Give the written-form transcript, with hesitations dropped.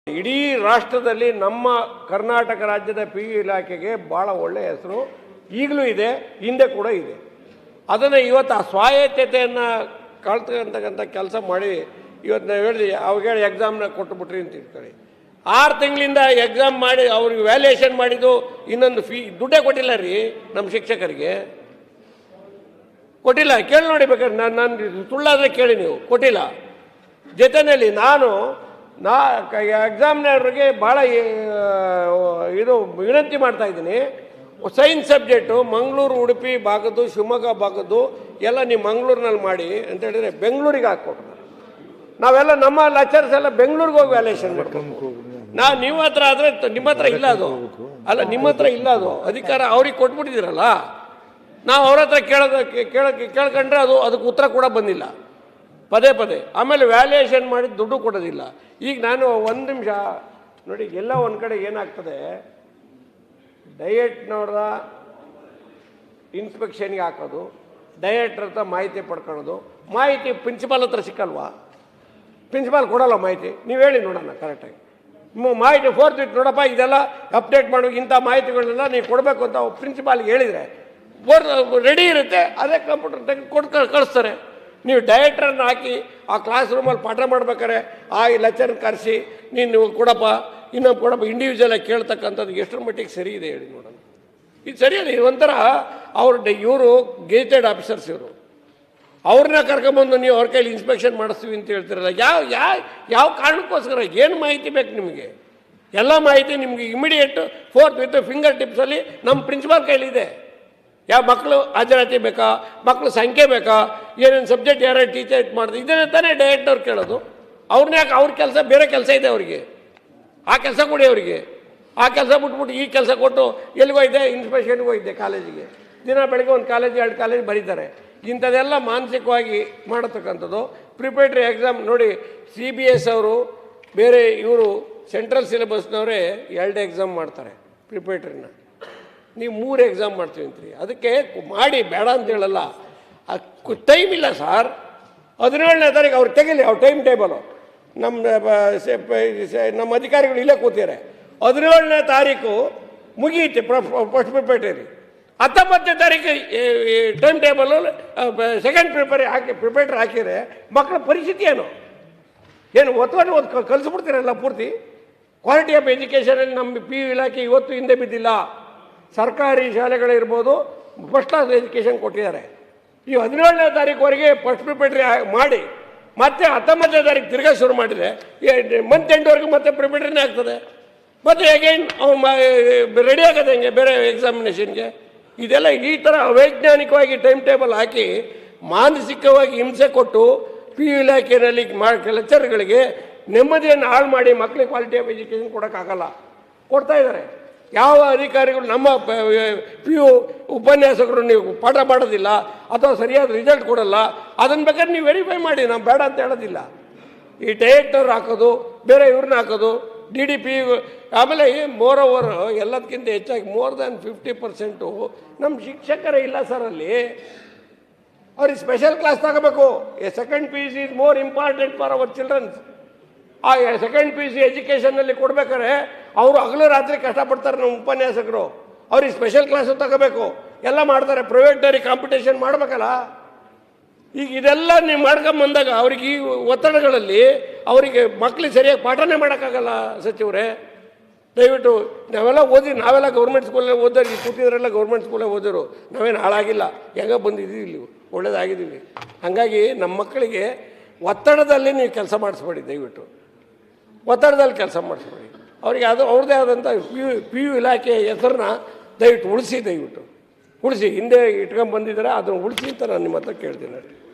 ಇಡೀ ರಾಷ್ಟ್ರದಲ್ಲಿ ನಮ್ಮ ಕರ್ನಾಟಕ ರಾಜ್ಯದ PU ಇಲಾಖೆಗೆ ಭಾಳ ಒಳ್ಳೆಯ ಹೆಸರು ಈಗಲೂ ಇದೆ, ಹಿಂದೆ ಕೂಡ ಇದೆ. ಅದನ್ನು ಇವತ್ತು ಆ ಸ್ವಾಯತ್ತತೆಯನ್ನು ಕಳ್ತಕ್ಕಂಥ ಕೆಲಸ ಮಾಡಿ ಇವತ್ತು ನಾವು ಹೇಳಿದ್ವಿ ಅವಾಗ ಎಕ್ಸಾಮ್ನ ಕೊಟ್ಟುಬಿಟ್ರಿ ಅಂತ ಇಟ್ಕೊಳ್ಳಿ. 6 ತಿಂಗಳಿಂದ ಎಕ್ಸಾಮ್ ಮಾಡಿ ಅವ್ರಿಗೆ ವ್ಯಾಲ್ಯೂಯೇಷನ್ ಮಾಡಿದ್ದು ಇನ್ನೊಂದು ದುಡ್ಡೇ ಕೊಟ್ಟಿಲ್ಲ ರೀ ನಮ್ಮ ಶಿಕ್ಷಕರಿಗೆ, ಕೊಟ್ಟಿಲ್ಲ. ಕೇಳಿ ನೋಡಿ ಬೇಕಾದ್ರೆ ನಾನು ಸುಳ್ಳಾದರೆ ಕೇಳಿ, ನೀವು ಕೊಟ್ಟಿಲ್ಲ. ಜೊತೆಯಲ್ಲಿ ನಾನು ಎಕ್ಸಾಮ್ನವ್ರಿಗೆ ಭಾಳ ಇದು ವಿನಂತಿ ಮಾಡ್ತಾ ಇದ್ದೀನಿ, ಸೈನ್ಸ್ ಸಬ್ಜೆಕ್ಟು ಮಂಗಳೂರು ಉಡುಪಿ ಭಾಗದ್ದು ಶಿವಮೊಗ್ಗ ಭಾಗದ್ದು ಎಲ್ಲ ನೀವು ಮಂಗಳೂರಿನಲ್ಲಿ ಮಾಡಿ ಅಂತ ಹೇಳಿದ್ರೆ ಬೆಂಗಳೂರಿಗೆ ಹಾಕ್ಕೊಡ್ತಾರೆ. ನಾವೆಲ್ಲ ನಮ್ಮ ಲೆಕ್ಚರ್ಸ್ ಎಲ್ಲ ಬೆಂಗಳೂರಿಗೆ ಹೋಗಿ ವ್ಯಾಲ್ಯೂಯೇಷನ್ ಮಾಡ್ಕೊಂಡು ನೀವು ಹತ್ರ ಆದರೆ ನಿಮ್ಮ ಹತ್ರ ಇಲ್ಲ, ಅದು ಅಲ್ಲ ನಿಮ್ಮ ಹತ್ರ ಇಲ್ಲ, ಅದು ಅಧಿಕಾರ ಅವ್ರಿಗೆ ಕೊಟ್ಬಿಟ್ಟಿದ್ದೀರಲ್ಲ. ನಾವು ಅವ್ರ ಹತ್ರ ಕೇಳ್ಕೊಂಡ್ರೆ ಅದಕ್ಕೆ ಉತ್ತರ ಕೂಡ ಬಂದಿಲ್ಲ ಪದೇ ಪದೇ. ಆಮೇಲೆ ವ್ಯಾಲ್ಯೂಯೇಷನ್ ಮಾಡಿ ದುಡ್ಡು ಕೊಡೋದಿಲ್ಲ. ಈಗ ನಾನು ಒಂದು ನಿಮಿಷ ನೋಡಿ, ಎಲ್ಲ ಒಂದು ಕಡೆ ಏನಾಗ್ತದೆ, ಡಯಟ್ನವ್ರ ಇನ್ಸ್ಪೆಕ್ಷನ್ಗೆ ಹಾಕೋದು, ಡಯಟ್ರ ಹತ್ರ ಮಾಹಿತಿ ಪಡ್ಕೊಳ್ಳೋದು, ಮಾಹಿತಿ ಪ್ರಿನ್ಸಿಪಾಲ್ ಹತ್ರ ಸಿಕ್ಕಲ್ವಾ? ಪ್ರಿನ್ಸಿಪಾಲ್ ಕೊಡಲ್ಲ ಮಾಹಿತಿ. ನೀವು ಹೇಳಿ ನೋಡೋಣ ಕರೆಕ್ಟಾಗಿ ಮಾಹಿತಿ 4th ವೀಕ್ ನೋಡಪ್ಪ ಇದೆಲ್ಲ ಅಪ್ಡೇಟ್ ಮಾಡೋ ಇಂಥ ಮಾಹಿತಿಗಳನ್ನೆಲ್ಲ ನೀವು ಕೊಡಬೇಕು ಅಂತ ಪ್ರಿನ್ಸಿಪಾಲ್ಗೆ ಹೇಳಿದರೆ ರೆಡಿ ಇರುತ್ತೆ, ಅದೇ ಕಂಪ್ಯೂಟರ್ ತೆಗೆದು ಕೊಟ್ಟು ಕಳಿಸ್ತಾರೆ. ನೀವು ಡಯಟ್ರನ್ನು ಹಾಕಿ ಆ ಕ್ಲಾಸ್ ರೂಮಲ್ಲಿ ಪಾಠ ಮಾಡ್ಬೇಕಾರೆ ಆ ಲೆಕ್ಚರ್ನ ಕರೆಸಿ ನೀನು ಕೊಡಪ್ಪ ಇನ್ನೊಬ್ಬ ಕೊಡಪ್ಪ ಇಂಡಿವಿಜುವಲಾಗಿ ಕೇಳ್ತಕ್ಕಂಥದ್ದು ಎಷ್ಟರ ಮಟ್ಟಿಗೆ ಸರಿ ಇದೆ ಹೇಳಿ ನೋಡೋಣ. ಇದು ಸರಿಯಲ್ಲ. ಇದು ಒಂಥರ ಇವರು ಗೆಜೆಟೆಡ್ ಆಫೀಸರ್ಸ್, ಇವರು ಅವ್ರನ್ನ ಕರ್ಕೊಂಬಂದು ನೀವು ಅವ್ರ ಕೈಲಿ ಇನ್ಸ್ಪೆಕ್ಷನ್ ಮಾಡಿಸ್ತೀವಿ ಅಂತ ಹೇಳ್ತಿರಲ್ಲ. ಯಾವ ಕಾರಣಕ್ಕೋಸ್ಕರ? ಏನು ಮಾಹಿತಿ ಬೇಕು ನಿಮಗೆ? ಎಲ್ಲ ಮಾಹಿತಿ ನಿಮಗೆ ಇಮಿಡಿಯೇಟ್ 4th ವಿತ್ ಫಿಂಗರ್ ಟಿಪ್ಸಲ್ಲಿ ನಮ್ಮ ಪ್ರಿನ್ಸಿಪಾಲ್ ಕೈಲಿದೆ. ಯಾವ ಮಕ್ಕಳು ಹಾಜರಾತಿ ಬೇಕಾ, ಮಕ್ಕಳು ಸಂಖ್ಯೆ ಬೇಕಾ, ಏನೇನು ಸಬ್ಜೆಕ್ಟ್ ಯಾರು ಟೀಚರ್ ಮಾಡಿದ್ರು, ಇದನ್ನೇ ತಾನೇ ಡೈರೆಕ್ಟವ್ರು ಕೇಳೋದು. ಅವ್ರನ್ನ ಯಾಕೆ ಅವ್ರ ಕೆಲಸ ಬೇರೆ ಕೆಲಸ ಇದೆ ಅವರಿಗೆ, ಆ ಕೆಲಸ ಕೊಡಿ ಅವರಿಗೆ. ಆ ಕೆಲಸ ಬಿಟ್ಬಿಟ್ಟು ಈ ಕೆಲಸ ಕೊಟ್ಟು ಎಲ್ಲಿಗೋ ಇದೆ, ಇನ್ಸ್ಪೆಕ್ಷನ್ಗೆ ಹೋಗಿದ್ದೆ ಕಾಲೇಜಿಗೆ, ದಿನ ಬೆಳಗ್ಗೆ ಒಂದು ಕಾಲೇಜ್ 2 ಕಾಲೇಜ್ ಬರೀತಾರೆ. ಇಂಥದ್ದೆಲ್ಲ ಮಾನಸಿಕವಾಗಿ ಮಾಡತಕ್ಕಂಥದ್ದು. ಪ್ರಿಪೇಟ್ರಿ ಎಕ್ಸಾಮ್ ನೋಡಿ, CBS ಅವರು ಬೇರೆ ಇವರು ಸೆಂಟ್ರಲ್ ಸಿಲೆಬಸ್ನವರೇ 2 ಎಕ್ಸಾಮ್ ಮಾಡ್ತಾರೆ ಪ್ರಿಪೇಟ್ರಿನ, ನೀವು 3 ಎಕ್ಸಾಮ್ ಮಾಡ್ತೀವಿ ಅಂತೀರಿ. ಅದಕ್ಕೆ ಮಾಡಿ ಬೇಡ ಅಂತ ಹೇಳಲ್ಲ, ಟೈಮ್ ಇಲ್ಲ ಸರ್. 17ನೇ ತಾರೀಕು ಅವ್ರು ತೆಗೀಲಿ ಅವ್ರ ಟೈಮ್ ಟೇಬಲು. ನಮ್ಮ ಅಧಿಕಾರಿಗಳು ಇಲ್ಲೇ ಕೂತಿದ್ದಾರೆ. 17ನೇ ತಾರೀಕು ಮುಗಿಯುತ್ತೆ ಫಸ್ಟ್ ಪ್ರಿಪೇಟರಿ. 19ನೇ ತಾರೀಕು ಟೈಮ್ ಟೇಬಲು ಸೆಕೆಂಡ್ ಪ್ರಿಪೇಟರ್ ಹಾಕಿದರೆ ಮಕ್ಕಳ ಪರಿಸ್ಥಿತಿ ಏನು ಒತ್ತು ಕಲಿಸ್ಬಿಡ್ತೀರಲ್ಲ ಪೂರ್ತಿ. ಕ್ವಾಲಿಟಿ ಆಫ್ ಎಜುಕೇಷನಲ್ಲಿ ನಮ್ಮ PU ಇಲಾಖೆ ಇವತ್ತು ಹಿಂದೆ ಬಿದ್ದಿಲ್ಲ. ಸರ್ಕಾರಿ ಶಾಲೆಗಳಿರ್ಬೋದು ಫಸ್ಟ್ ಕ್ಲಾಸ್ ಎಜುಕೇಷನ್ ಕೊಟ್ಟಿದ್ದಾರೆ. ಈ 17ನೇ ತಾರೀಕುವರೆಗೆ ಫಸ್ಟ್ ಪ್ರಿಪೇಟರಿ ಮಾಡಿ ಮತ್ತೆ 19ನೇ ತಾರೀಕು ತಿರ್ಗಾ ಶುರು ಮಾಡಿದರೆ ಮಂತ್ ಎಂಡ್ವರೆಗೂ ಮತ್ತೆ ಪ್ರಿಪೇಟರಿನೇ ಆಗ್ತದೆ. ಮತ್ತು ಅಗೈನ್ ಅವ್ನು ರೆಡಿ ಆಗೋದು ಹೆಂಗೆ ಬೇರೆ ಎಕ್ಸಾಮಿನೇಷನ್ಗೆ? ಇದೆಲ್ಲ ಈ ಥರ ಅವೈಜ್ಞಾನಿಕವಾಗಿ ಟೈಮ್ ಟೇಬಲ್ ಹಾಕಿ ಮಾನಸಿಕವಾಗಿ ಹಿಂಸೆ ಕೊಟ್ಟು PU ಇಲಾಖೆಯಲ್ಲಿ ಲೆಕ್ಚರ್ಗಳಿಗೆ ನೆಮ್ಮದಿಯನ್ನು ಹಾಳು ಮಾಡಿ ಮಕ್ಕಳಿಗೆ ಕ್ವಾಲಿಟಿ ಆಫ್ ಎಜುಕೇಷನ್ ಕೊಡೋಕ್ಕಾಗಲ್ಲ. ಕೊಡ್ತಾ ಇದ್ದಾರೆ ಯಾವ ಅಧಿಕಾರಿಗಳು. ನಮ್ಮ PU ಉಪನ್ಯಾಸಕರು ನೀವು ಪಾಠ ಮಾಡೋದಿಲ್ಲ ಅಥವಾ ಸರಿಯಾದ ರಿಸಲ್ಟ್ ಕೊಡಲ್ಲ, ಅದನ್ನು ಬೇಕಾದ್ರೆ ನೀವು ವೆರಿಫೈ ಮಾಡಿ, ನಾವು ಬೇಡ ಅಂತ ಹೇಳೋದಿಲ್ಲ. ಈ ಡೈರೆಕ್ಟರ್ ಹಾಕೋದು, ಬೇರೆ ಇವ್ರನ್ನ ಹಾಕೋದು, DDP. ಆಮೇಲೆ ಮೋರ್ ಓವರ್ ಎಲ್ಲದಕ್ಕಿಂತ ಹೆಚ್ಚಾಗಿ ಮೋರ್ ದ್ಯಾನ್ 50% ನಮ್ಮ ಶಿಕ್ಷಕರೇ ಇಲ್ಲ ಸರ್ ಅಲ್ಲಿ. ಅವ್ರಿಗೆ ಸ್ಪೆಷಲ್ ಕ್ಲಾಸ್ ತಗೋಬೇಕು. Second PUC is more important for our childrens. ಆ ಸೆಕೆಂಡ್ PUC ಎಜುಕೇಷನಲ್ಲಿ ಕೊಡ್ಬೇಕಾದ್ರೆ ಅವರು ಹಗಲು ರಾತ್ರಿ ಕಷ್ಟಪಡ್ತಾರೆ ನಮ್ಮ ಉಪನ್ಯಾಸಕರು. ಅವ್ರಿಗೆ ಸ್ಪೆಷಲ್ ಕ್ಲಾಸು ತಗೋಬೇಕು, ಎಲ್ಲ ಮಾಡ್ತಾರೆ. ಪ್ರೈವೇಟರಿ ಕಾಂಪಿಟೇಷನ್ ಮಾಡಬೇಕಲ್ಲ. ಈಗ ಇದೆಲ್ಲ ನೀವು ಮಾಡ್ಕೊಂಬಂದಾಗ ಅವ್ರಿಗೆ ಈ ಒತ್ತಡಗಳಲ್ಲಿ ಅವರಿಗೆ ಮಕ್ಕಳಿಗೆ ಸರಿಯಾಗಿ ಪಾಠನೇ ಮಾಡೋಕ್ಕಾಗಲ್ಲ. ಸಚಿವರೇ ದಯವಿಟ್ಟು ನಾವೆಲ್ಲ ಗೌರ್ಮೆಂಟ್ ಸ್ಕೂಲಲ್ಲಿ ಓದೋರಿಗೆ ಕೂತಿದ್ರೆಲ್ಲ ಗೌರ್ಮೆಂಟ್ ಸ್ಕೂಲೇ ಓದಿರು. ನಾವೇನು ಹಾಳಾಗಿಲ್ಲ, ಹೆಂಗೆ ಬಂದಿದ್ದೀವಿ, ಇಲ್ಲಿ ಒಳ್ಳೇದಾಗಿದ್ದೀವಿ. ಹಾಗಾಗಿ ನಮ್ಮ ಮಕ್ಕಳಿಗೆ ಒತ್ತಡದಲ್ಲಿ ನೀವು ಕೆಲಸ ಮಾಡಿಸ್ಬೇಡಿ, ದಯವಿಟ್ಟು ಒತ್ತಡದಲ್ಲಿ ಕೆಲಸ ಮಾಡಿಸ್ಬೇಡಿ. ಅವರಿಗೆ ಅದು ಅವ್ರದ್ದೇ ಆದಂಥ PU ಇಲಾಖೆಯ ಹೆಸರನ್ನ ದಯವಿಟ್ಟು ಉಳಿಸಿ ಹಿಂದೆ ಇಟ್ಕೊಂಡು ಬಂದಿದ್ದಾರೆ, ಅದನ್ನು ಉಳಿಸಿ ಅಂತ ನಾನು ನಿಮ್ಮ ಹತ್ರ ಕೇಳ್ತೀನಿ.